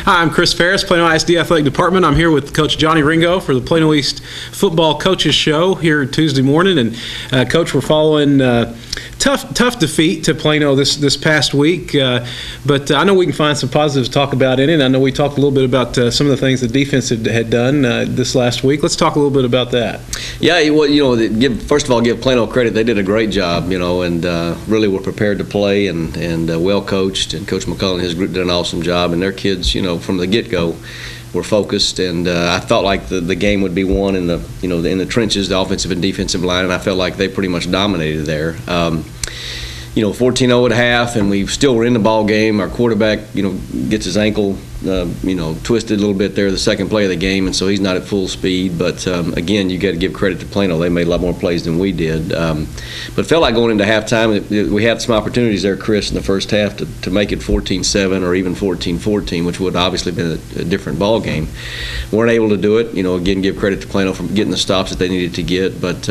Hi, I'm Chris Ferris, Plano ISD Athletic Department. I'm here with Coach Johnny Ringo for the Plano East Football Coaches Show here Tuesday morning. And Coach, we're following tough defeat to Plano this past week, but I know we can find some positives to talk about in it. I know we talked a little bit about some of the things the defense had done this last week. Let's talk a little bit about that. Yeah, well, first of all, give Plano credit. They did a great job, and really were prepared to play and well coached. And Coach McCullough and his group did an awesome job. And their kids, from the get-go, were focused. And I felt like the game would be won in the trenches, the offensive and defensive line. And I felt like they pretty much dominated there. 14-0 at half, and we still were in the ball game. Our quarterback, gets his ankle, twisted a little bit there the second play of the game, and so he's not at full speed. But again, you got to give credit to Plano. They made a lot more plays than we did. But it felt like going into halftime, we had some opportunities there, Chris, in the first half to make it 14-7 or even 14-14, which would obviously been a different ball game. Weren't able to do it. Again, give credit to Plano for getting the stops that they needed to get. But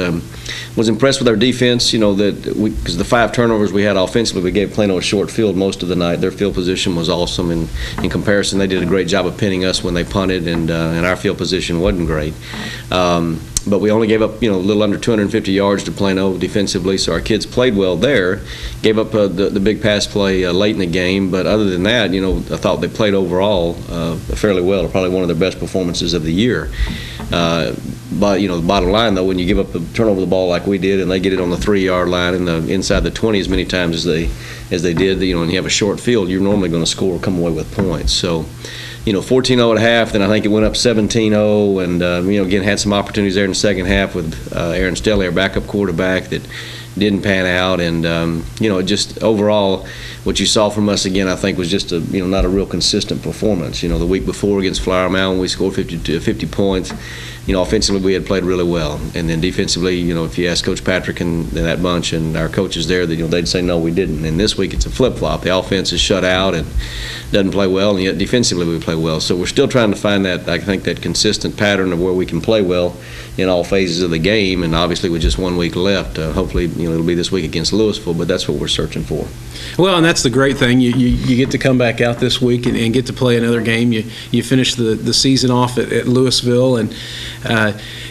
was impressed with our defense. Because the 5 turnovers we had offensively, we gave Plano a short field most of the night. Their field position was awesome in comparison. They did a great job of pinning us when they punted, and our field position wasn't great. But we only gave up, a little under 250 yards to Plano defensively, so our kids played well there. Gave up the big pass play late in the game, but other than that, I thought they played overall fairly well. Probably one of their best performances of the year. But the bottom line, though, when you give up the turnover the ball like we did, and they get it on the 3-yard line and inside the 20 as many times as they did, and you have a short field, you're normally going to score or come away with points. So, 14-0 at half, then I think it went up 17-0, and again had some opportunities there in the second half with Aaron Stelly, our backup quarterback, that didn't pan out, and just overall, what you saw from us again, I think, was just not a real consistent performance. The week before against Flower Mound, we scored 50 points. Offensively we had played really well, and then defensively, if you ask Coach Patrick and that bunch and our coaches there, they'd say no, we didn't. And this week it's a flip-flop. The offense is shut out and doesn't play well, and yet defensively we play well. So we're still trying to find that consistent pattern of where we can play well in all phases of the game, and obviously with just 1 week left, hopefully it'll be this week against Louisville, but that's what we're searching for. Well, and that's the great thing. You get to come back out this week and get to play another game. You finish the season off at Louisville, and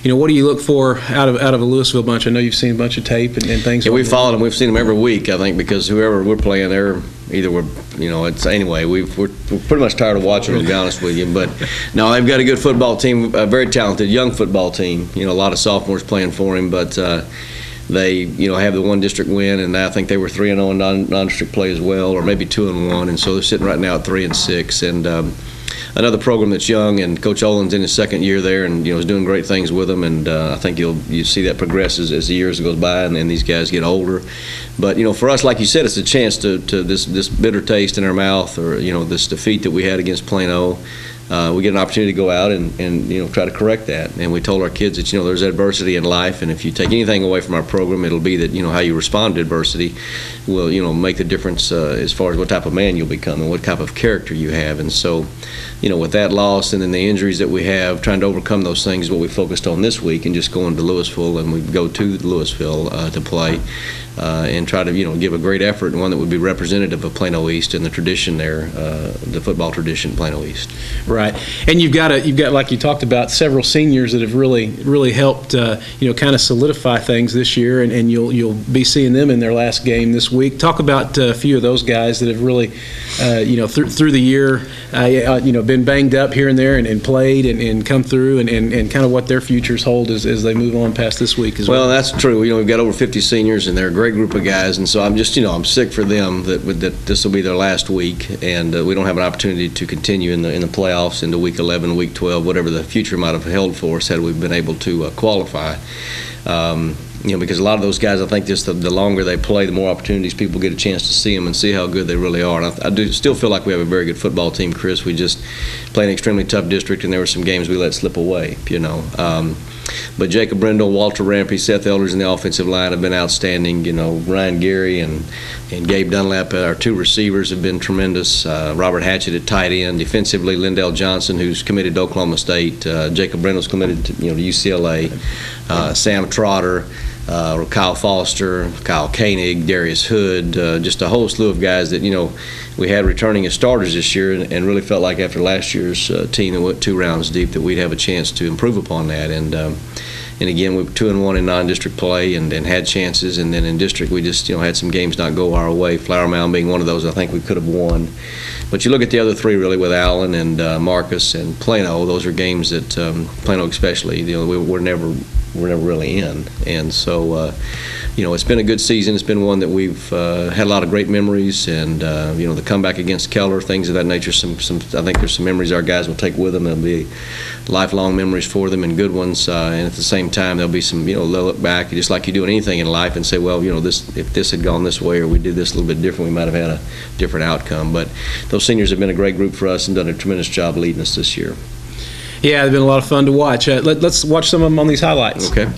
what do you look for out of a Louisville bunch? I know you've seen a bunch of tape and things. Yeah, we've followed them. We've seen them every week, I think, because whoever we're playing, we're pretty much tired of watching them, to be honest with you. But no, they've got a good football team, a very talented young football team. A lot of sophomores playing for him, but they have the 1 district win, and I think they were 3-0 in non-district play as well, or maybe 2-1, and so they're sitting right now at 3-6. And another program that's young, and Coach Olin's in his second year there, and is doing great things with them, and I think you see that progress as the years goes by, and these guys get older. But for us, like you said, it's a chance to this bitter taste in our mouth, or this defeat that we had against Plano. We get an opportunity to go out and try to correct that. And we told our kids that there's adversity in life, and if you take anything away from our program, it'll be that how you respond to adversity will make the difference as far as what type of man you'll become and what type of character you have. And so with that loss and then the injuries that we have, trying to overcome those things is what we focused on this week, and just going to Louisville, and we go to Louisville to play. And try to give a great effort, and one that would be representative of Plano East and the tradition there, the football tradition of Plano East. Right, and you've got like you talked about, several seniors that have really helped kind of solidify things this year, and you'll be seeing them in their last game this week. Talk about a few of those guys that have really through the year been banged up here and there and played and come through and kind of what their futures hold as they move on past this week as well. Well, that's true. We've got over 50 seniors, and they're a great group of guys, and so I'm just I'm sick for them that this will be their last week, and we don't have an opportunity to continue in the playoffs into week 11, week 12, whatever the future might have held for us had we been able to qualify. Because a lot of those guys, I think just the longer they play, the more opportunities people get a chance to see them and see how good they really are. And I do still feel like we have a very good football team, Chris. We just play an extremely tough district, and there were some games we let slip away, But Jacob Brindle, Walter Rampy, Seth Elders in the offensive line have been outstanding. Ryan Gary and Gabe Dunlap, our 2 receivers, have been tremendous. Robert Hatchett at tight end. Defensively, Lindell Johnson, who's committed to Oklahoma State. Jacob Brindle's committed to UCLA. Sam Trotter. Kyle Foster, Kyle Koenig, Darius Hood, just a whole slew of guys that, we had returning as starters this year, and really felt like after last year's team that went 2 rounds deep that we'd have a chance to improve upon that. And again, we were 2-1 in non-district play and had chances, and then in district we just had some games not go our way. Flower Mound being one of those I think we could have won. But you look at the other 3 really with Allen and Marcus and Plano. Those are games that Plano especially, we're never really in. And so it's been a good season. It's been one that we've had a lot of great memories, and the comeback against Keller, things of that nature. I think there's some memories our guys will take with them. There'll be lifelong memories for them and good ones. And at the same time, there'll be some they'll look back just like you do in anything in life and say, well, if this had gone this way or we did this a little bit different, we might have had a different outcome. But those seniors have been a great group for us and done a tremendous job leading us this year. Yeah, they've been a lot of fun to watch. Let's watch some of them on these highlights. Okay.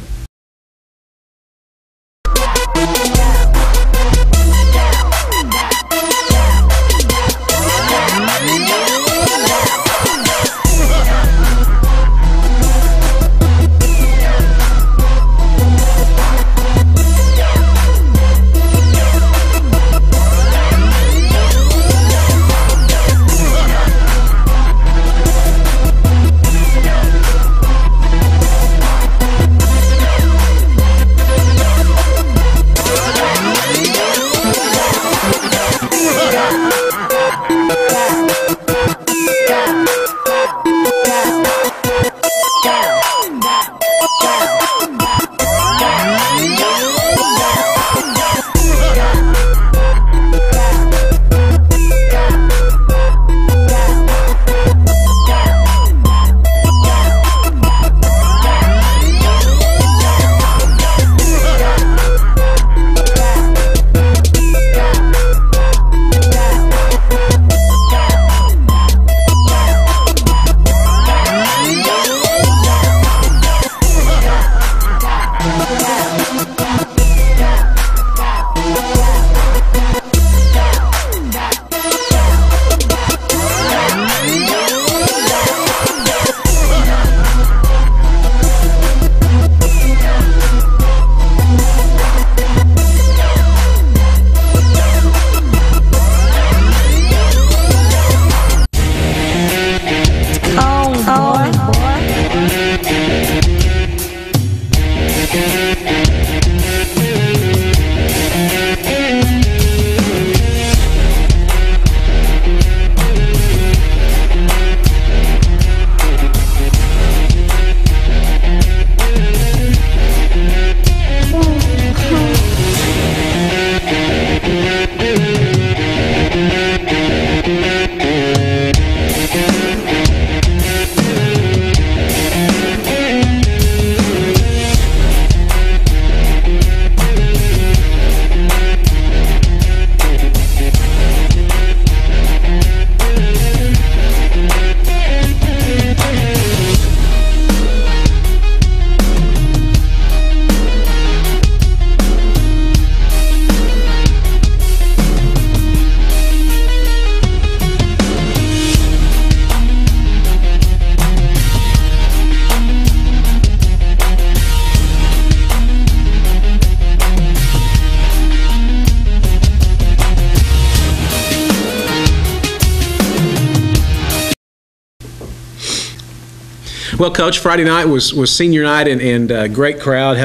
Well, Coach, Friday night was senior night, and great crowd.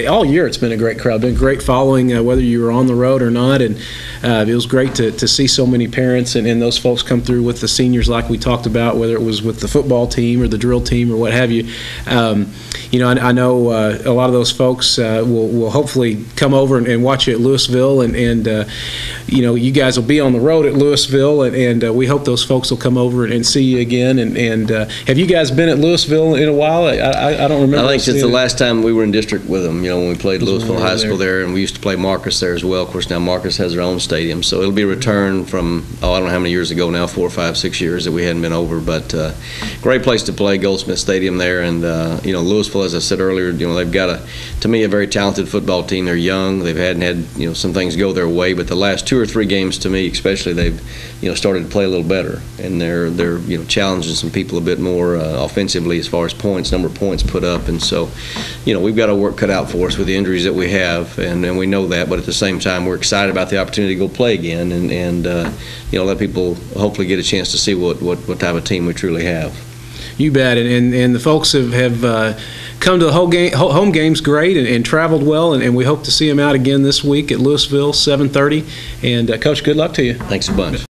All year it's been a great crowd, been great following, whether you were on the road or not, and it was great to see so many parents and those folks come through with the seniors like we talked about, whether it was with the football team or the drill team or what have you. I know a lot of those folks will hopefully come over and watch you at Louisville, and you guys will be on the road at Louisville, and we hope those folks will come over and see you again. And have you guys been at Louisville in a while? I don't remember. I think since the last time we were in district with them, when we played Louisville High School there, and we used to play Marcus there as well. Of course, now Marcus has their own stadium, so it'll be a return from, I don't know how many years ago now, 4, 5, 6 years that we hadn't been over, but great place to play, Goldsmith Stadium there, and Louisville, as I said earlier, they've got to me, a very talented football team. They're young. They've had some things go their way, but the last 2 or 3 games, to me especially, they've started to play a little better, and they're challenging some people a bit more offensively as far as points, number of points put up. And so, we've got our work cut out for us with the injuries that we have, and we know that. But at the same time, we're excited about the opportunity to go play again and let people hopefully get a chance to see what type of team we truly have. You bet, and the folks have come to the home games great and traveled well, and we hope to see them out again this week at Louisville, 7:30. And Coach, good luck to you. Thanks a bunch.